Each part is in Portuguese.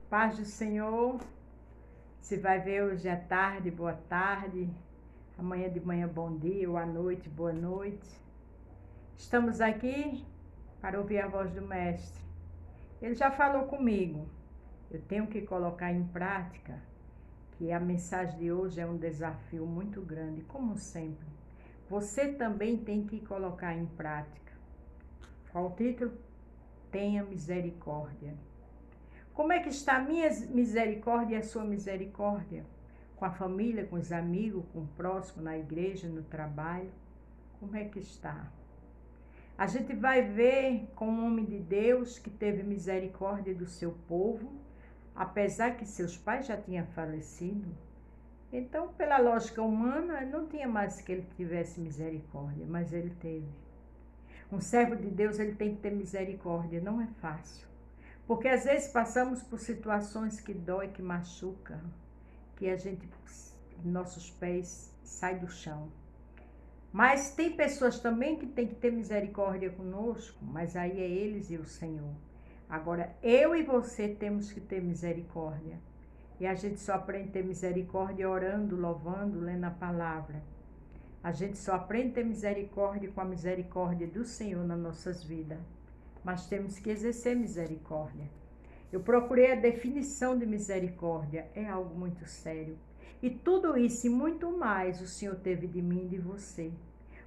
Paz do Senhor, se vai ver hoje é tarde, boa tarde, amanhã de manhã bom dia, ou à noite, boa noite. Estamos aqui para ouvir a voz do Mestre. Ele já falou comigo, eu tenho que colocar em prática, que a mensagem de hoje é um desafio muito grande, como sempre. Você também tem que colocar em prática. Qual o título? Tenha misericórdia. Como é que está a minha misericórdia e a sua misericórdia? Com a família, com os amigos, com o próximo, na igreja, no trabalho? Como é que está? A gente vai ver com um homem de Deus que teve misericórdia do seu povo, apesar que seus pais já tinham falecido. Então, pela lógica humana, não tinha mais que ele tivesse misericórdia, mas ele teve. Um servo de Deus, ele tem que ter misericórdia, não é fácil. Porque às vezes passamos por situações que dói, que machuca, que a gente, nossos pés saem do chão. Mas tem pessoas também que tem que ter misericórdia conosco, mas aí é eles e o Senhor. Agora, eu e você temos que ter misericórdia. E a gente só aprende a ter misericórdia orando, louvando, lendo a palavra. A gente só aprende a ter misericórdia com a misericórdia do Senhor nas nossas vidas. Mas temos que exercer misericórdia. Eu procurei a definição de misericórdia, é algo muito sério. E tudo isso e muito mais o Senhor teve de mim e de você.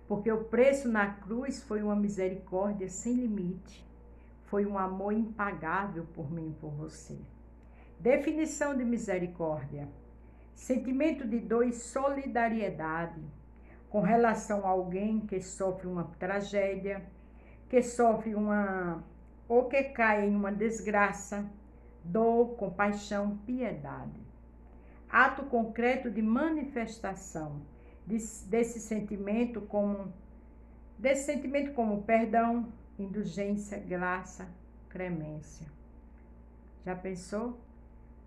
Porque o preço na cruz foi uma misericórdia sem limite. Foi um amor impagável por mim e por você. Definição de misericórdia: sentimento de dor e solidariedade com relação a alguém que sofre uma tragédia, que sofre ou que cai em uma desgraça, dor, compaixão, piedade. Ato concreto de manifestação desse sentimento como perdão, indulgência, graça, clemência. Já pensou?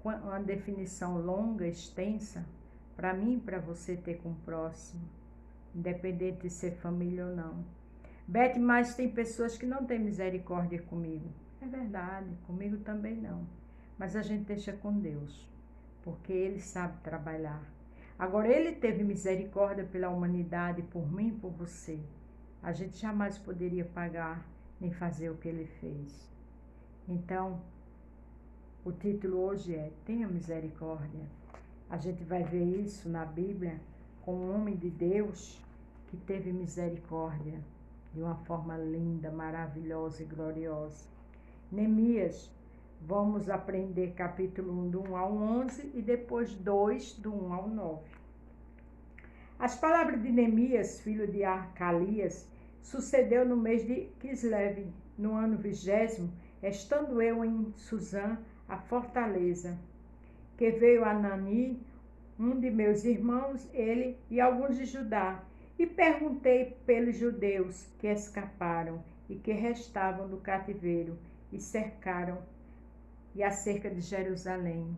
Uma definição longa, extensa, para mim e para você ter com o próximo, independente de ser família ou não. Beth, mas tem pessoas que não têm misericórdia comigo. É verdade, comigo também não. Mas a gente deixa com Deus, porque Ele sabe trabalhar. Agora, Ele teve misericórdia pela humanidade, por mim e por você. A gente jamais poderia pagar nem fazer o que Ele fez. Então, o título hoje é Tenha Misericórdia. A gente vai ver isso na Bíblia com um homem de Deus que teve misericórdia de uma forma linda, maravilhosa e gloriosa. Neemias, vamos aprender capítulo 1 do 1 ao 11 e depois 2 do 1 ao 9. As palavras de Neemias, filho de Arcalias, sucedeu no mês de Quisleve, no ano 20º, estando eu em Suzã, a fortaleza, que veio Anani, um de meus irmãos, ele e alguns de Judá, e perguntei pelos judeus que escaparam e que restavam do cativeiro e cercaram e acerca de Jerusalém.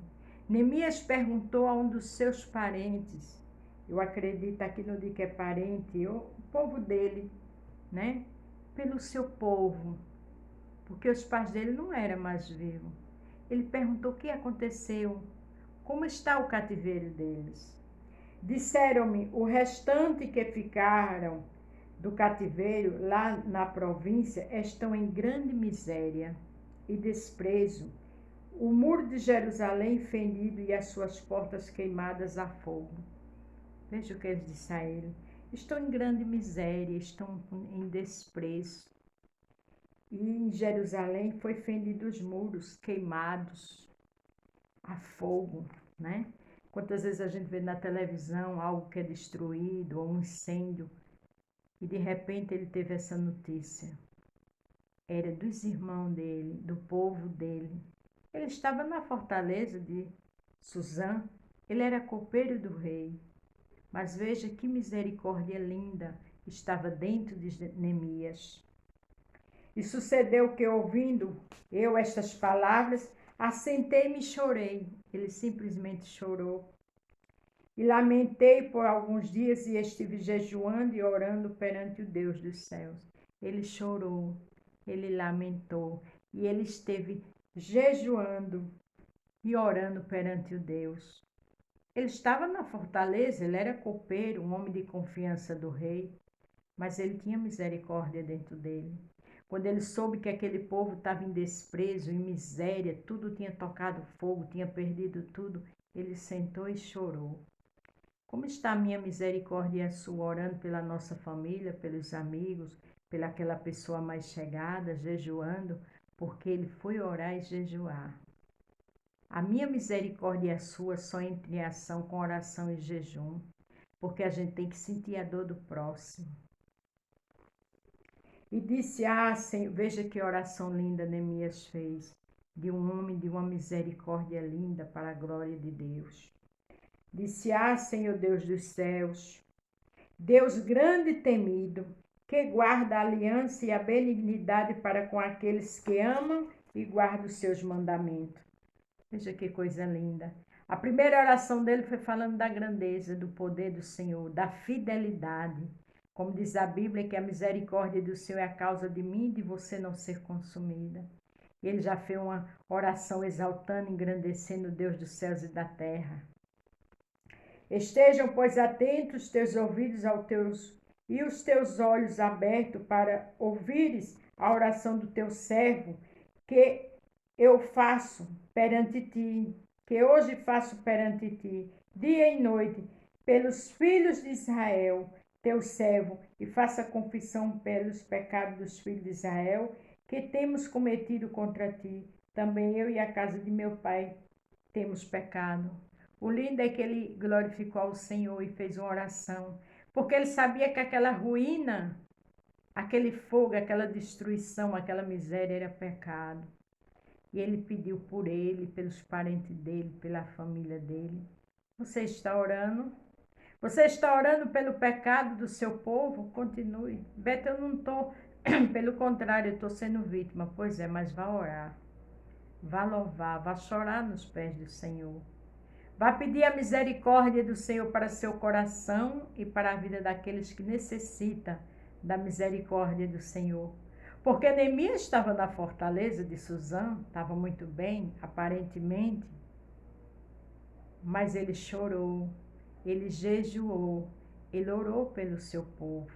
Neemias perguntou a um dos seus parentes, eu acredito aqui no dia que é parente, o povo dele, né? Pelo seu povo, porque os pais dele não eram mais vivos. Ele perguntou o que aconteceu, como está o cativeiro deles. Disseram-me, o restante que ficaram do cativeiro lá na província estão em grande miséria e desprezo. O muro de Jerusalém fendido e as suas portas queimadas a fogo. Veja o que ele disse a ele. Estão em grande miséria, estão em desprezo. E em Jerusalém foi fendido os muros, queimados a fogo, né? Quantas vezes a gente vê na televisão algo que é destruído, ou um incêndio, e de repente ele teve essa notícia. Era dos irmãos dele, do povo dele. Ele estava na fortaleza de Suzã, ele era copeiro do rei. Mas veja que misericórdia linda estava dentro de Neemias. E sucedeu que, ouvindo eu estas palavras, assentei-me e chorei. Ele simplesmente chorou. E lamentei por alguns dias e estive jejuando e orando perante o Deus dos céus. Ele chorou, ele lamentou e ele esteve jejuando e orando perante o Deus. Ele estava na fortaleza, ele era copeiro, um homem de confiança do rei, mas ele tinha misericórdia dentro dele. Quando ele soube que aquele povo estava em desprezo, em miséria, tudo tinha tocado fogo, tinha perdido tudo, ele sentou e chorou. Como está a minha misericórdia e a sua, orando pela nossa família, pelos amigos, pela aquela pessoa mais chegada, jejuando, porque ele foi orar e jejuar. A minha misericórdia e a sua só entra em ação com oração e jejum, porque a gente tem que sentir a dor do próximo. E disse, Senhor, veja que oração linda Neemias fez, de um homem de uma misericórdia linda para a glória de Deus. Disse, Senhor Deus dos céus, Deus grande e temido, que guarda a aliança e a benignidade para com aqueles que amam e guardam os seus mandamentos. Veja que coisa linda. A primeira oração dele foi falando da grandeza, do poder do Senhor, da fidelidade. Como diz a Bíblia, que a misericórdia do Senhor é a causa de mim e de você não ser consumida. Ele já fez uma oração exaltando, engrandecendo o Deus dos céus e da terra. Estejam, pois, atentos teus ouvidos aos teus e os teus olhos abertos para ouvires a oração do teu servo, que eu faço perante ti, que hoje faço perante ti, dia e noite, pelos filhos de Israel, teu servo, e faça confissão pelos pecados dos filhos de Israel, que temos cometido contra ti. Também eu e a casa de meu pai temos pecado. O lindo é que ele glorificou ao Senhor e fez uma oração, porque ele sabia que aquela ruína, aquele fogo, aquela destruição, aquela miséria era pecado. E ele pediu por ele, pelos parentes dele, pela família dele. Você está orando? Você está orando pelo pecado do seu povo? Continue. Beto, eu não estou, pelo contrário, eu estou sendo vítima. Pois é, mas vá orar. Vá louvar, vá chorar nos pés do Senhor. Vá pedir a misericórdia do Senhor para seu coração e para a vida daqueles que necessitam da misericórdia do Senhor. Porque Neemias estava na fortaleza de Suzã, estava muito bem, aparentemente, mas ele chorou, ele jejuou, ele orou pelo seu povo.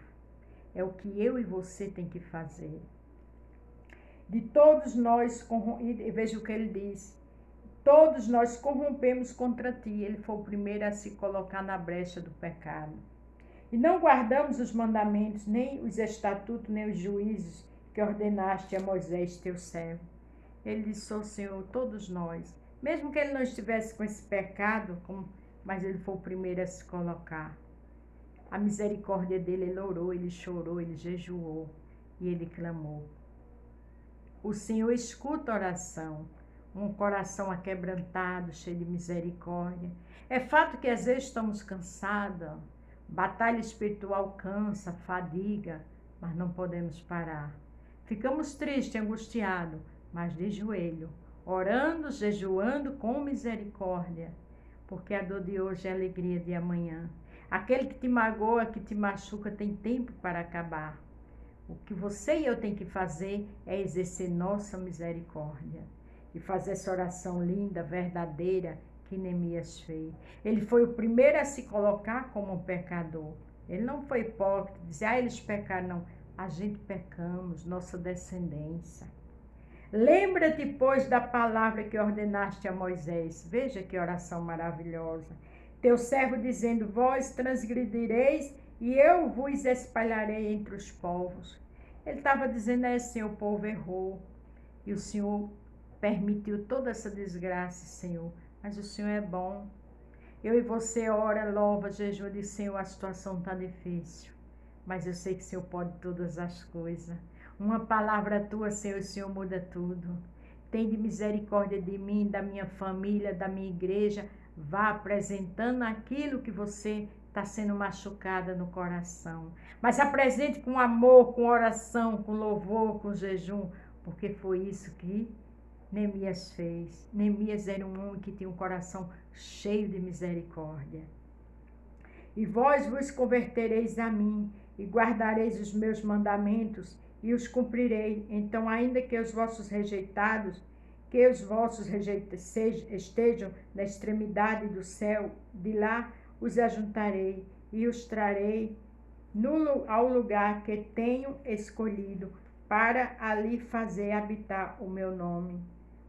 É o que eu e você tem que fazer. De todos nós, e veja o que ele diz, todos nós corrompemos contra ti. Ele foi o primeiro a se colocar na brecha do pecado. E não guardamos os mandamentos, nem os estatutos, nem os juízos que ordenaste a Moisés, teu servo. Ele disse, Senhor, todos nós, mesmo que ele não estivesse com esse pecado, mas ele foi o primeiro a se colocar. A misericórdia dele, ele orou, ele chorou, ele jejuou e ele clamou. O Senhor escuta a oração, um coração aquebrantado, cheio de misericórdia. É fato que às vezes estamos cansados, batalha espiritual cansa, fadiga, mas não podemos parar. Ficamos tristes, angustiados, mas de joelho, orando, jejuando com misericórdia, porque a dor de hoje é a alegria de amanhã. Aquele que te magoa, que te machuca, tem tempo para acabar. O que você e eu tem que fazer é exercer nossa misericórdia e fazer essa oração linda, verdadeira que Neemias fez. Ele foi o primeiro a se colocar como um pecador. Ele não foi hipócrita, dizer, eles pecaram, não. A gente pecamos, nossa descendência. Lembra-te, pois, da palavra que ordenaste a Moisés. Veja que oração maravilhosa. Teu servo dizendo, vós transgredireis e eu vos espalharei entre os povos. Ele estava dizendo, Senhor, o povo errou. E o Senhor permitiu toda essa desgraça, Senhor. Mas o Senhor é bom. Eu e você ora, louva, jejum, diz, Senhor, a situação está difícil. Mas eu sei que o Senhor pode todas as coisas. Uma palavra tua, Senhor, o Senhor muda tudo. Tem de misericórdia de mim, da minha família, da minha igreja. Vá apresentando aquilo que você está sendo machucada no coração. Mas apresente com amor, com oração, com louvor, com jejum. Porque foi isso que Neemias fez. Neemias era um homem que tinha um coração cheio de misericórdia. E vós vos convertereis a mim, e guardareis os meus mandamentos, e os cumprirei. Então, ainda que os vossos rejeitados que os vossos estejam na extremidade do céu, de lá os ajuntarei e os trarei ao lugar que tenho escolhido, para ali fazer habitar o meu nome.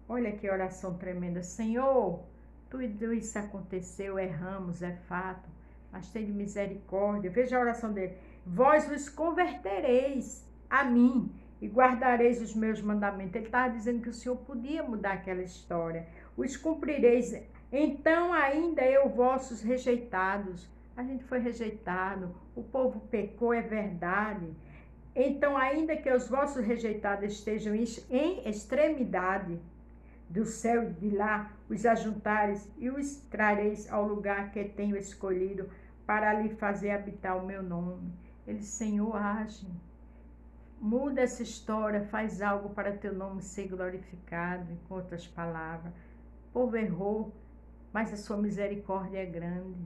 Olha que oração tremenda. Senhor, tudo isso aconteceu, erramos, é fato, mas tem misericórdia. Veja a oração dele. Vós vos convertereis a mim e guardareis os meus mandamentos. Ele estava dizendo que o Senhor podia mudar aquela história. Os cumprireis. Então ainda eu, vossos rejeitados. A gente foi rejeitado, o povo pecou, é verdade. Então ainda que os vossos rejeitados estejam em extremidade do céu, de lá os ajuntares e os trareis ao lugar que tenho escolhido, para ali fazer habitar o meu nome. Ele, Senhor, age. Muda essa história, faz algo para teu nome ser glorificado. Em outras palavras, o povo errou, mas a sua misericórdia é grande.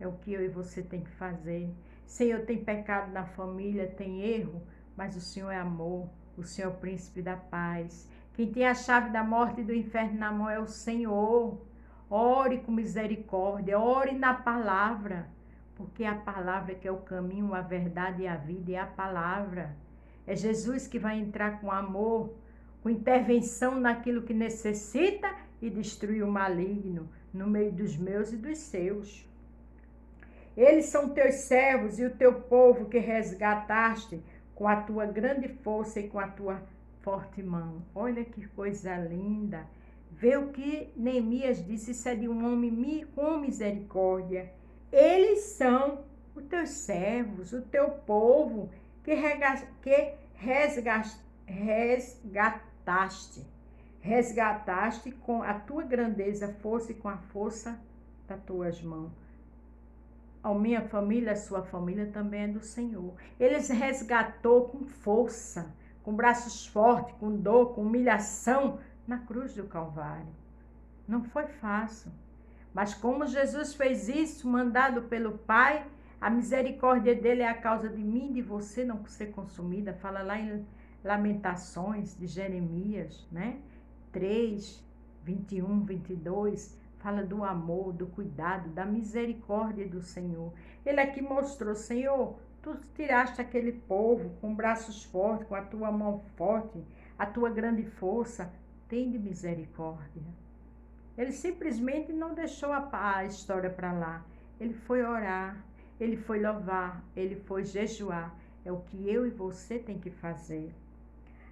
É o que eu e você tem que fazer. Senhor, tem pecado na família, tem erro, mas o Senhor é amor, o Senhor é o príncipe da paz. Quem tem a chave da morte e do inferno na mão é o Senhor. Ore com misericórdia, ore na palavra, porque é a palavra que é o caminho, a verdade e a vida, é a palavra. É Jesus que vai entrar com amor, com intervenção naquilo que necessita e destruir o maligno no meio dos meus e dos seus. Eles são teus servos e o teu povo que resgataste com a tua grande força e com a tua forte mão. Olha que coisa linda. Vê o que Neemias disse, isso é de um homem com misericórdia. Eles são os teus servos, o teu povo que resgataste com a tua grandeza, força e com a força das tuas mãos. A minha família, a sua família também é do Senhor. Ele se resgatou com força, com braços fortes, com dor, com humilhação na cruz do Calvário. Não foi fácil. Mas como Jesus fez isso, mandado pelo Pai, a misericórdia dele é a causa de mim e de você não ser consumida. Fala lá em Lamentações de Jeremias, né? 3, 21, 22. Fala do amor, do cuidado, da misericórdia do Senhor. Ele aqui mostrou, Senhor, tu tiraste aquele povo com braços fortes, com a tua mão forte, a tua grande força. Tem de misericórdia. Ele simplesmente não deixou a história para lá. Ele foi orar, ele foi louvar, ele foi jejuar. É o que eu e você tem que fazer.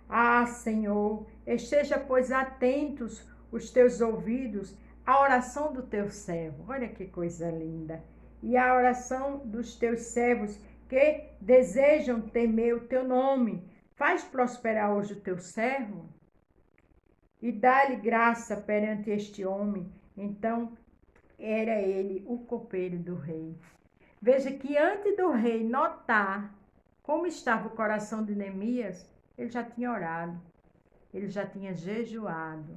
Ah, Senhor, esteja, pois, atentos os teus ouvidos à oração do teu servo. Olha que coisa linda. E à oração dos teus servos que desejam temer o teu nome. Faz prosperar hoje o teu servo e dá-lhe graça perante este homem. Então, era ele o copeiro do rei. Veja que antes do rei notar como estava o coração de Neemias, ele já tinha orado, ele já tinha jejuado,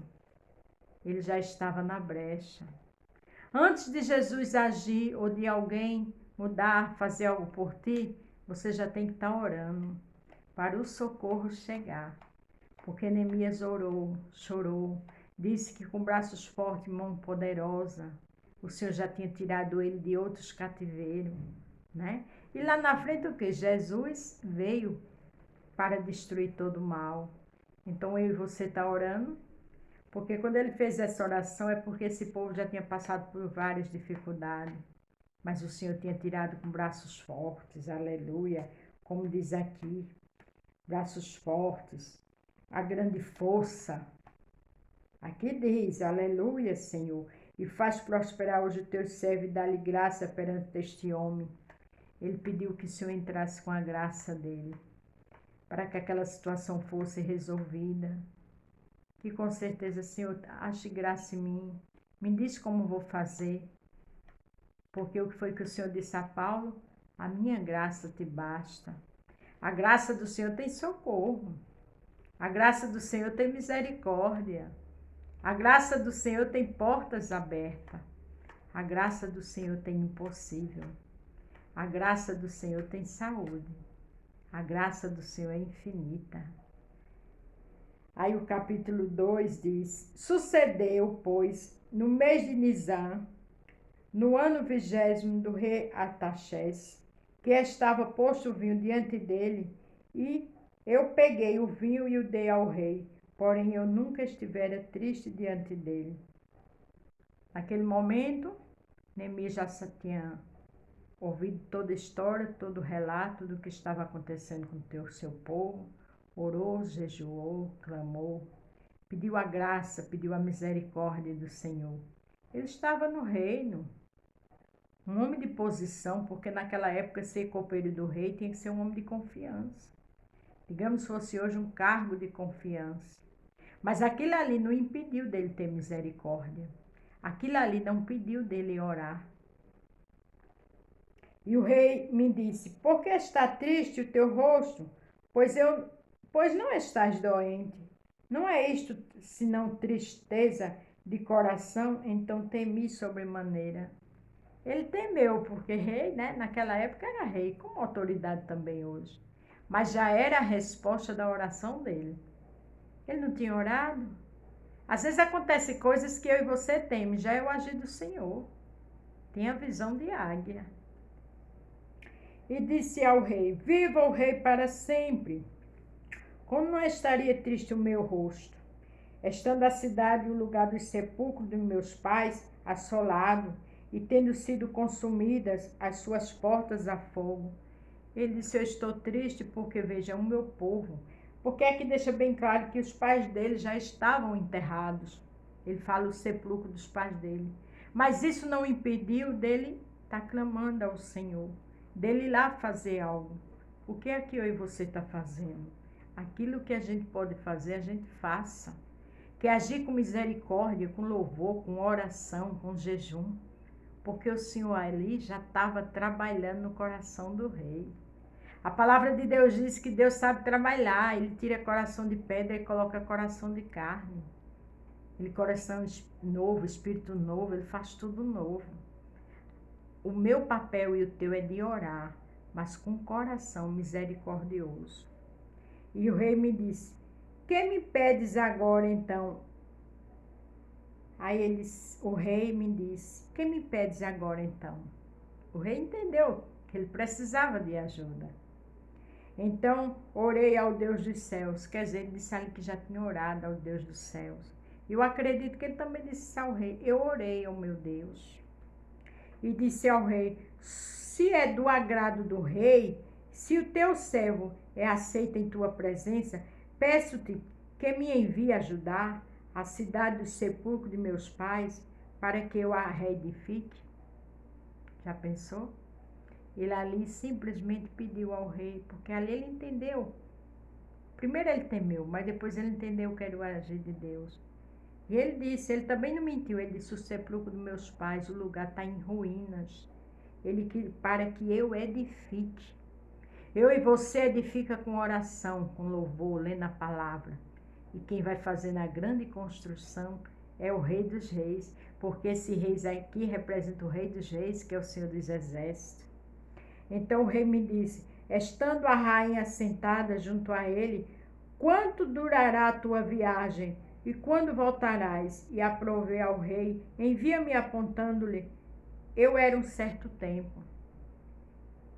ele já estava na brecha. Antes de Jesus agir ou de alguém mudar, fazer algo por ti, você já tem que estar orando para o socorro chegar. Porque Neemias orou, chorou, disse que com braços fortes e mão poderosa, o Senhor já tinha tirado ele de outros cativeiros, né? E lá na frente o que? Jesus veio para destruir todo o mal. Então eu e você está orando, porque quando ele fez essa oração é porque esse povo já tinha passado por várias dificuldades, mas o Senhor tinha tirado com braços fortes, aleluia, como diz aqui, braços fortes, a grande força. Aqui diz, aleluia, Senhor, e faz prosperar hoje o teu servo e dá-lhe graça perante este homem. Ele pediu que o Senhor entrasse com a graça dele, para que aquela situação fosse resolvida. Que com certeza, Senhor, ache graça em mim. Me diz como vou fazer. Porque o que foi que o Senhor disse a Paulo? A minha graça te basta. A graça do Senhor tem socorro. A graça do Senhor tem misericórdia. A graça do Senhor tem portas abertas. A graça do Senhor tem impossível. A graça do Senhor tem saúde. A graça do Senhor é infinita. Aí o capítulo 2 diz: Sucedeu, pois, no mês de Nisan, no ano 20º do rei Artaxerxes, que estava posto o vinho diante dele, e eu peguei o vinho e o dei ao rei, porém eu nunca estivera triste diante dele. Naquele momento, Neemias já tinha ouvido toda a história, todo o relato do que estava acontecendo com o seu povo, orou, jejuou, clamou, pediu a graça, pediu a misericórdia do Senhor. Ele estava no reino, um homem de posição, porque naquela época ser copeiro do rei tinha que ser um homem de confiança. Digamos, fosse hoje um cargo de confiança. Mas aquilo ali não impediu dele ter misericórdia. Aquilo ali não impediu dele orar. E o rei me disse: Por que está triste o teu rosto? Pois não estás doente. Não é isto senão tristeza de coração? Então temi sobremaneira. Ele temeu, porque rei, né? Naquela época era rei, com autoridade também hoje. Mas já era a resposta da oração dele. Ele não tinha orado. Às vezes acontecem coisas que eu e você temos, já é o agir do Senhor. Tem a visão de águia. E disse ao rei: Viva o rei para sempre! Como não estaria triste o meu rosto, estando a cidade e o lugar dos sepulcros dos meus pais assolado, e tendo sido consumidas as suas portas a fogo? Ele disse: Eu estou triste porque, veja, o meu povo. Porque aqui deixa bem claro que os pais dele já estavam enterrados. Ele fala o sepulcro dos pais dele. Mas isso não impediu dele estar clamando ao Senhor, dele ir lá fazer algo. O que é que eu e você está fazendo? Aquilo que a gente pode fazer, a gente faça. Que é agir com misericórdia, com louvor, com oração, com jejum. Porque o Senhor ali já estava trabalhando no coração do rei. A palavra de Deus diz que Deus sabe trabalhar. Ele tira coração de pedra e coloca coração de carne. Ele coração novo, espírito novo, ele faz tudo novo. O meu papel e o teu é de orar, mas com coração misericordioso. E o rei me disse: Que me pedes agora então? Aí o rei me disse: Que me pedes agora então? O rei entendeu que ele precisava de ajuda. Então orei ao Deus dos céus. Quer dizer, ele disse ali que já tinha orado ao Deus dos céus. Eu acredito que ele também disse ao rei: Eu orei ao meu Deus. E disse ao rei: Se é do agrado do rei, se o teu servo é aceito em tua presença, peço-te que me envie ajudar a cidade do sepulcro de meus pais, para que eu a reedifique. Já pensou? Ele ali simplesmente pediu ao rei, porque ali ele entendeu. Primeiro ele temeu, mas depois ele entendeu que era o agir de Deus. E ele disse, ele também não mentiu, ele disse: O sepulcro dos meus pais, o lugar está em ruínas. Para que eu edifique. Eu e você edifica com oração, com louvor, lendo a palavra. E quem vai fazer na grande construção é o Rei dos Reis, porque esse rei aqui representa o Rei dos Reis, que é o Senhor dos Exércitos. Então o rei me disse: Estando a rainha sentada junto a ele, quanto durará a tua viagem? E quando voltarás? E aprovei ao rei: Envia-me, apontando-lhe. Eu era um certo tempo.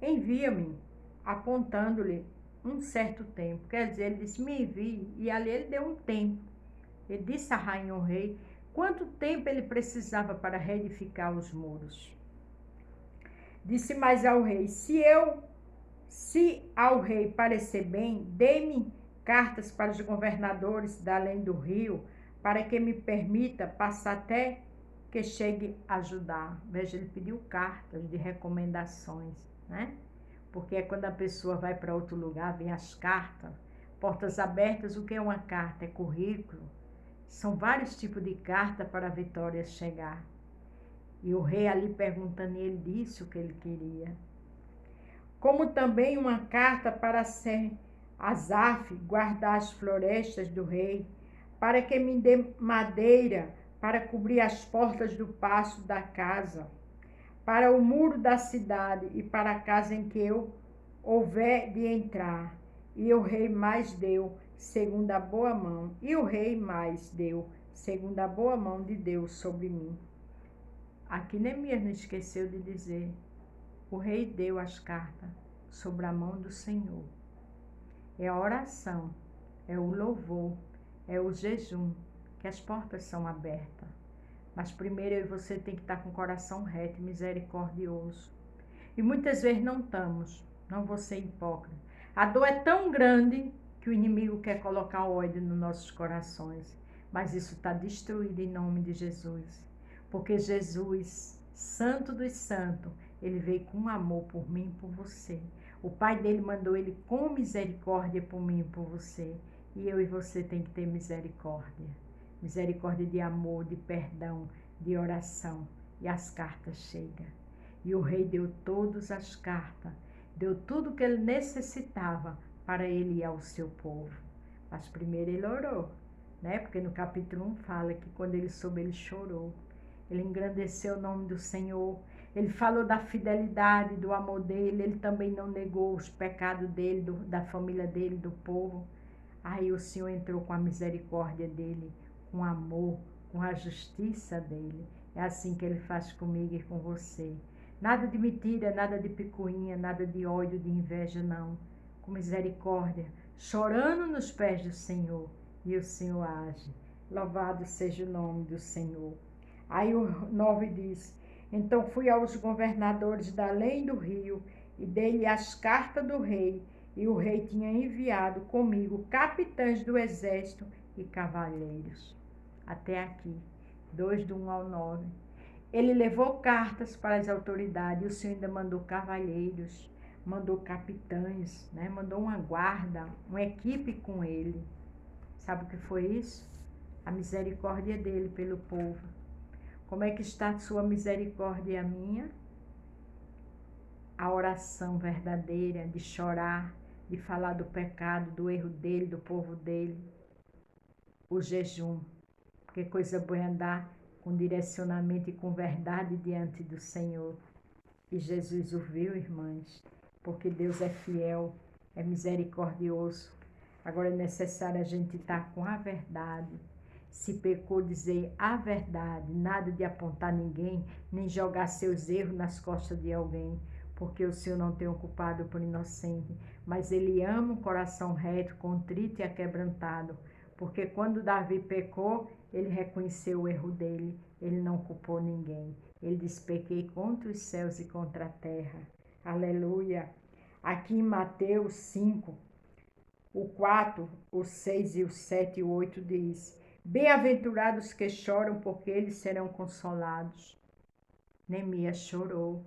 Envia-me, apontando-lhe um certo tempo. Quer dizer, ele disse: Me envie. E ali ele deu um tempo. Ele disse à rainha ao rei quanto tempo ele precisava para reedificar os muros. Disse mais ao rei: Se ao rei parecer bem, dê-me cartas para os governadores da além do rio, para que me permita passar até que chegue a ajudar. Veja, ele pediu cartas de recomendações, né? Porque é quando a pessoa vai para outro lugar, vem as cartas, portas abertas. O que é uma carta? É currículo. São vários tipos de carta para a vitória chegar. E o rei ali perguntando, ele disse o que ele queria. Como também uma carta para ser Asaf, guardar as florestas do rei, para que me dê madeira para cobrir as portas do paço da casa, para o muro da cidade e para a casa em que eu houver de entrar. E o rei mais deu segundo a boa mão. E o rei mais deu, segundo a boa mão de Deus sobre mim. Aqui Neemias não esqueceu de dizer, o rei deu as cartas sobre a mão do Senhor. É a oração, é o louvor, é o jejum, que as portas são abertas. Mas primeiro eu e você tem que estar com o coração reto e misericordioso. E muitas vezes não estamos, não vou ser hipócrita. A dor é tão grande que o inimigo quer colocar ódio nos nossos corações. Mas isso está destruído em nome de Jesus. Porque Jesus, Santo dos Santos, ele veio com amor por mim e por você. O Pai dele mandou ele com misericórdia por mim e por você. E eu e você tem que ter misericórdia. Misericórdia de amor, de perdão, de oração. E as cartas chegam. E o rei deu todas as cartas. Deu tudo o que ele necessitava para ele ir ao seu povo. Mas primeiro ele orou, né? Porque no capítulo 1 fala que quando ele soube, ele chorou. Ele engrandeceu o nome do Senhor. Ele falou da fidelidade, do amor dele. Ele também não negou os pecados dele, da família dele, do povo. Aí o Senhor entrou com a misericórdia dele, com amor, com a justiça dele. É assim que ele faz comigo e com você. Nada de mentira, nada de picuinha, nada de ódio, de inveja, não. Com misericórdia, chorando nos pés do Senhor. E o Senhor age. Louvado seja o nome do Senhor. Aí o 9 diz, então fui aos governadores da além do rio e dei-lhe as cartas do rei. E o rei tinha enviado comigo capitães do exército e cavaleiros. Até aqui, 2 do 1 ao 9. Ele levou cartas para as autoridades, e o Senhor ainda mandou cavalheiros, mandou capitães, né? Mandou uma guarda, uma equipe com ele. Sabe o que foi isso? A misericórdia dele pelo povo. Como é que está a sua misericórdia e a minha? A oração verdadeira, de chorar, de falar do pecado, do erro dele, do povo dele. O jejum, porque coisa boa é andar com direcionamento e com verdade diante do Senhor. E Jesus o viu, irmãs, porque Deus é fiel, é misericordioso. Agora é necessário a gente estar com a verdade. Se pecou, dizer a verdade, nada de apontar ninguém, nem jogar seus erros nas costas de alguém, porque o Senhor não tem o culpado por inocente, mas Ele ama um coração reto, contrito e aquebrantado, porque quando Davi pecou, ele reconheceu o erro dele, ele não culpou ninguém. Ele diz, pequei contra os céus e contra a terra. Aleluia. Aqui em Mateus 5, o 4, o 6 e o 7 e o 8 diz, bem-aventurados que choram, porque eles serão consolados. Neemias chorou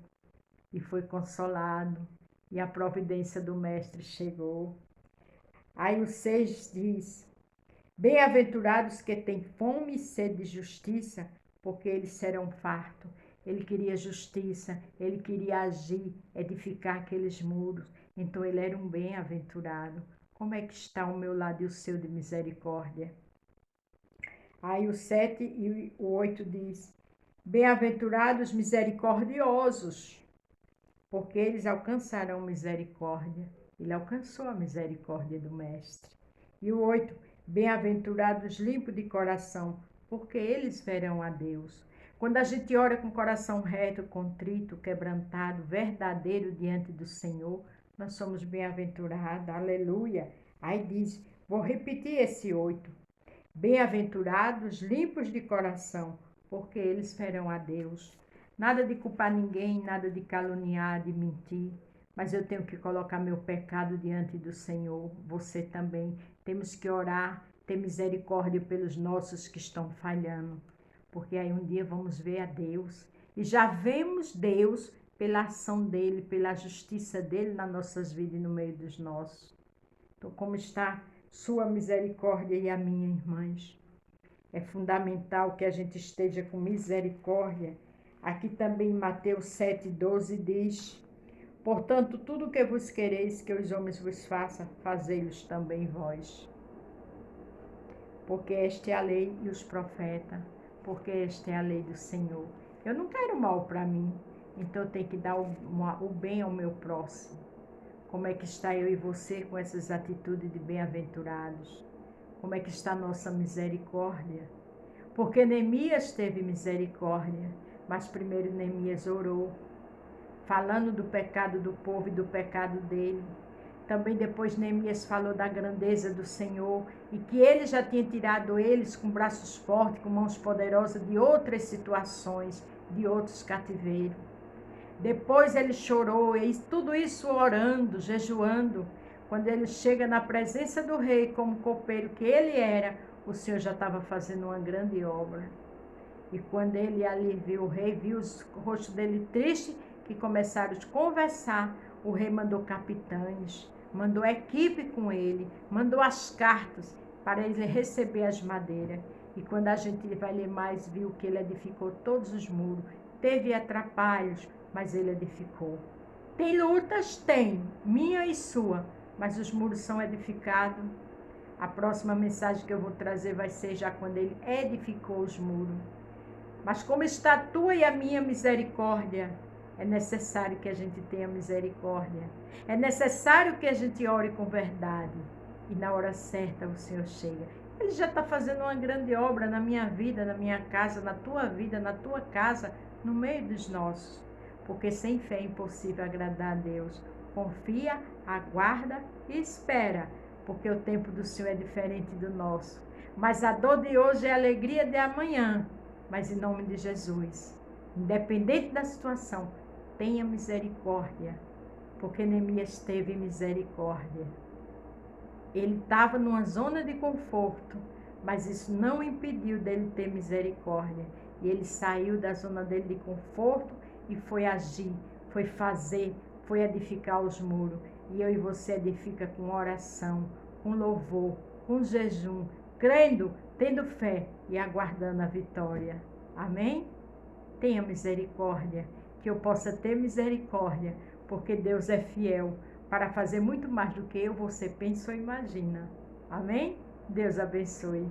e foi consolado, e a providência do mestre chegou. Aí o 6 diz, bem-aventurados que têm fome e sede de justiça, porque eles serão fartos. Ele queria justiça, ele queria agir, edificar aqueles muros. Então ele era um bem-aventurado. Como é que está o meu lado e o seu de misericórdia? Aí o 7 e o 8 diz, bem-aventurados misericordiosos, porque eles alcançarão misericórdia. Ele alcançou a misericórdia do Mestre. E o 8, bem-aventurados limpos de coração, porque eles verão a Deus. Quando a gente ora com o coração reto, contrito, quebrantado, verdadeiro diante do Senhor, nós somos bem-aventurados, aleluia. Aí diz, vou repetir esse 8, bem-aventurados limpos de coração, porque eles verão a Deus. Nada de culpar ninguém, nada de caluniar, de mentir, mas eu tenho que colocar meu pecado diante do Senhor. Você também. Temos que orar, ter misericórdia pelos nossos que estão falhando, porque aí um dia vamos ver a Deus. E já vemos Deus pela ação dele, pela justiça dele nas nossas vidas e no meio dos nossos. Então, como está sua misericórdia e a minha, irmãs? É fundamental que a gente esteja com misericórdia. Aqui também em Mateus 7,12 diz, portanto, tudo o que vos quereis que os homens vos façam, fazei-los também vós. Porque esta é a lei e os profetas, porque esta é a lei do Senhor. Eu não quero mal para mim, então eu tenho que dar o bem ao meu próximo. Como é que está eu e você com essas atitudes de bem-aventurados? Como é que está a nossa misericórdia? Porque Neemias teve misericórdia, mas primeiro Neemias orou, falando do pecado do povo e do pecado dele. Também depois Neemias falou da grandeza do Senhor e que ele já tinha tirado eles com braços fortes, com mãos poderosas de outras situações, de outros cativeiros. Depois ele chorou, e tudo isso orando, jejuando. Quando ele chega na presença do rei como copeiro que ele era, o Senhor já estava fazendo uma grande obra. E quando ele ali viu o rei, viu o rosto dele triste, que começaram a conversar, o rei mandou capitães, mandou equipe com ele, mandou as cartas para ele receber as madeiras. E quando a gente vai ler mais, viu que ele edificou todos os muros. Teve atrapalhos, mas ele edificou. Tem lutas? Tem, minha e sua, mas os muros são edificados. A próxima mensagem que eu vou trazer vai ser já quando ele edificou os muros. Mas como está a tua e a minha misericórdia, é necessário que a gente tenha misericórdia. É necessário que a gente ore com verdade. E na hora certa o Senhor chega. Ele já está fazendo uma grande obra na minha vida, na minha casa, na tua vida, na tua casa, no meio dos nossos. Porque sem fé é impossível agradar a Deus. Confia, aguarda e espera. Porque o tempo do Senhor é diferente do nosso. Mas a dor de hoje é a alegria de amanhã. Mas em nome de Jesus, independente da situação, tenha misericórdia, porque Neemias teve misericórdia. Ele estava numa zona de conforto, mas isso não impediu dele ter misericórdia. E ele saiu da zona dele de conforto e foi agir, foi fazer, foi edificar os muros. E eu e você edifica com oração, com louvor, com jejum, crendo, tendo fé e aguardando a vitória. Amém? Tenha misericórdia, que eu possa ter misericórdia, porque Deus é fiel para fazer muito mais do que eu, você pensa ou imagina. Amém? Deus abençoe.